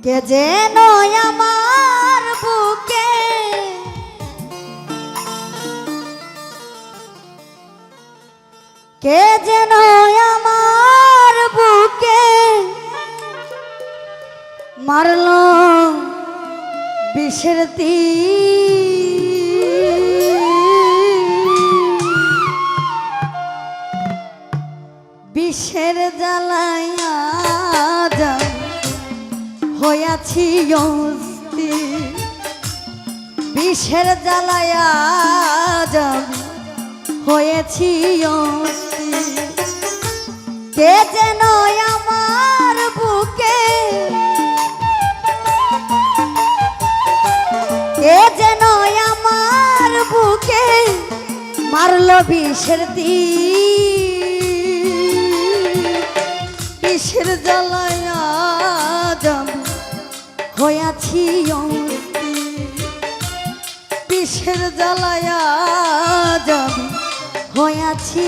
কে যেন আমার বুকে কে যেন আমার বুকে মারলো বিষের বিষের জ্বালায়া হইয়াছি অস্থির বিষের জ্বালায়া হয়েছি অস্থির কে যেন আমার বুকে কে যেন আমার বুকে মারলো বিষের বিষের জ্বালায়া হইয়াছি বিষের জ্বালায়া হইয়াছি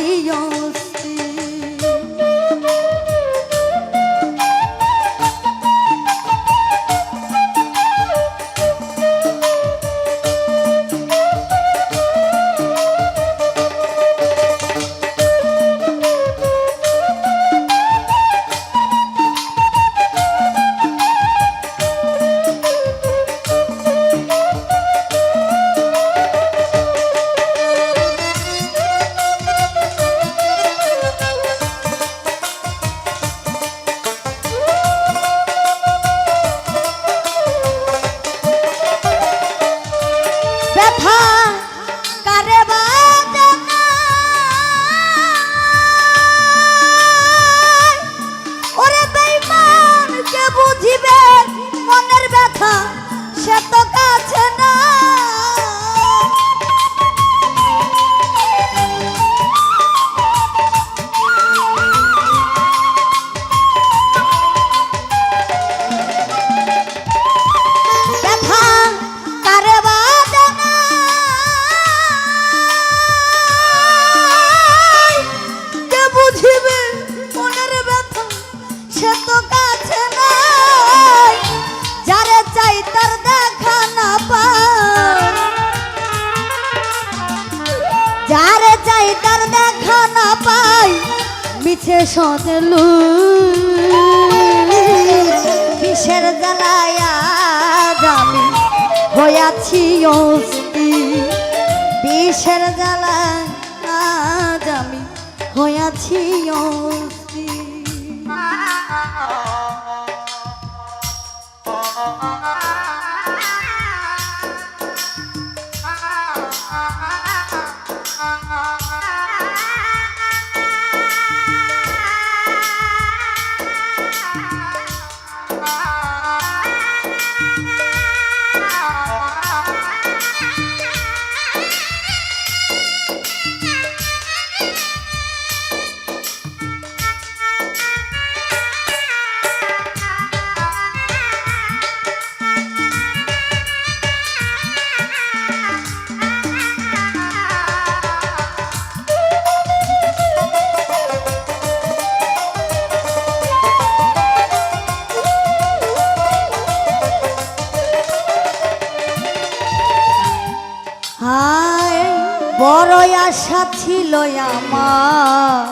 যারে চাই তার দেখা না পাই মিছে সজলু বিষের জ্বালায়া আমি হইয়াছি অস্থির বিষের জ্বালায়া আমি হইয়াছি অস্থির বড় আশা ছিল আমার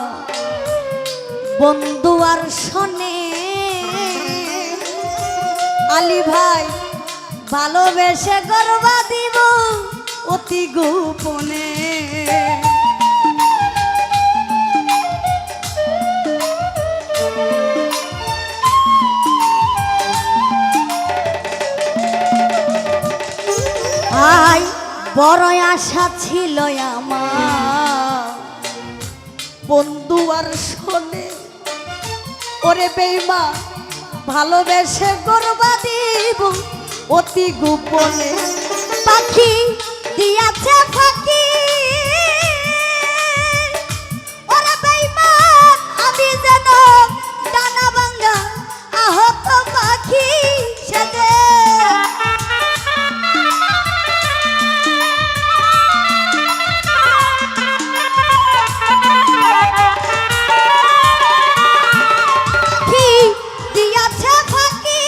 বন্ধু আর শোনে আলী ভাই ভালোবেসে গর্বা দিব অতি গোপনে বড় আশা ছিল আমার বন্ধু আর শোনে ওরে বেঈমান ভালোবেসে গর্বা দিব অতি গোপনে পাখি দিয়াছে ফাঁকি ওরে বেঈমান আমি যেন ডানা ভাঙা আহত পাখি সেজে দিয়াছে ফাঁকি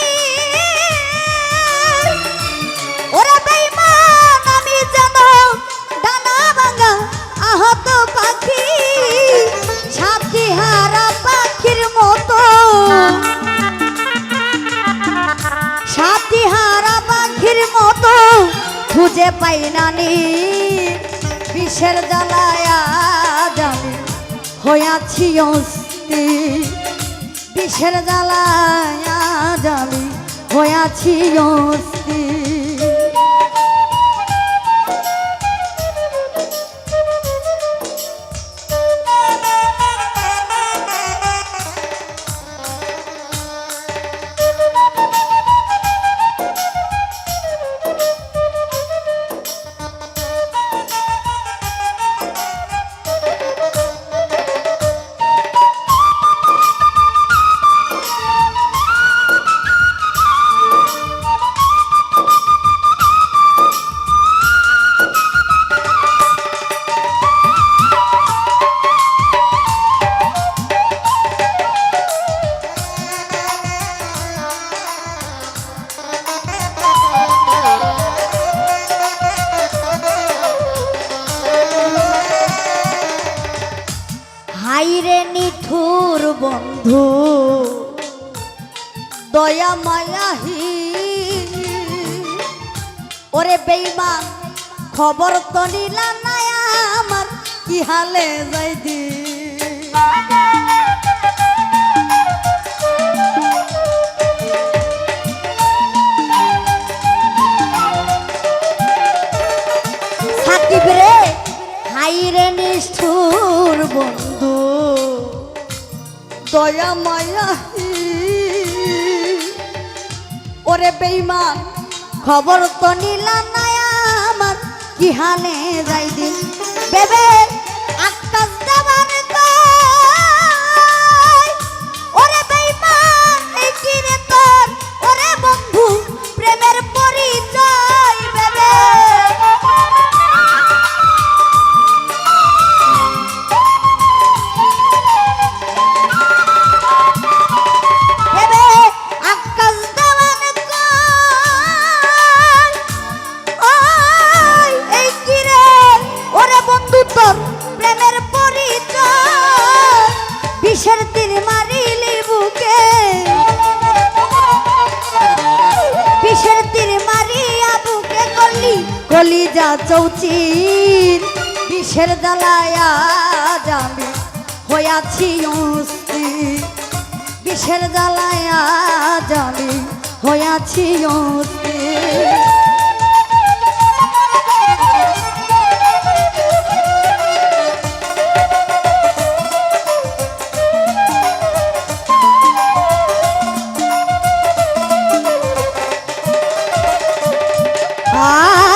খুঁজে পাই নানি বিষের জ্বালায়া জানি হইয়াছি অস্থির বিষের জ্বালায়া জানি হইয়াছি অস্থির হাইরে নিঠুর বন্ধু দয়া মায়াহি ওরে বেঈমান খবর তো নিলা না আমার কি হালে যাইদি সাকিব রে হাইরে নিষ্ঠুর বন্ধু দয়া মায়া ওরে বেঈমান খবর তো নিলা না আমার কি হালে যাই দিন বেবে আকাশ দেওয়ার কই ওরে বেঈমান এই কি রে তোর ওরে বন্ধু প্রেমের পরিচয় বেবে বিষের তীর মারিলি বুকে বিষের তীর মারিয়া বুকে করলি কলিজা চৌচির বিষের জ্বালায়া যাবি হইয়াছি অস্থির বিষের জ্বালায়া যাবি হইয়াছি অস্থির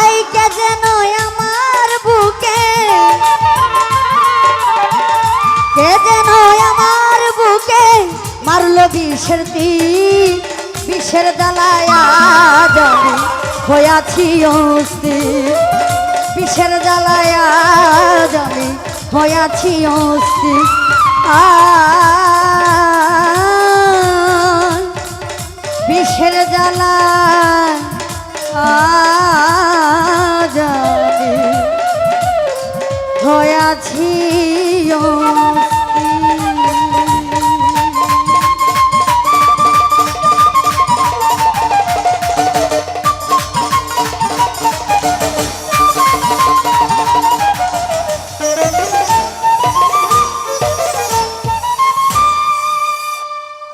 আই কে যেন আমার বুকে কে যেন আমার বুকে মারলো বিষের তীর বিষের জ্বালায়া যাবি হইয়াছি অস্থির বিষের জ্বালায়া যাবি হইয়াছি অস্থির বিষের জ্বালা জানি হইয়াছি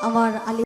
আমার আলী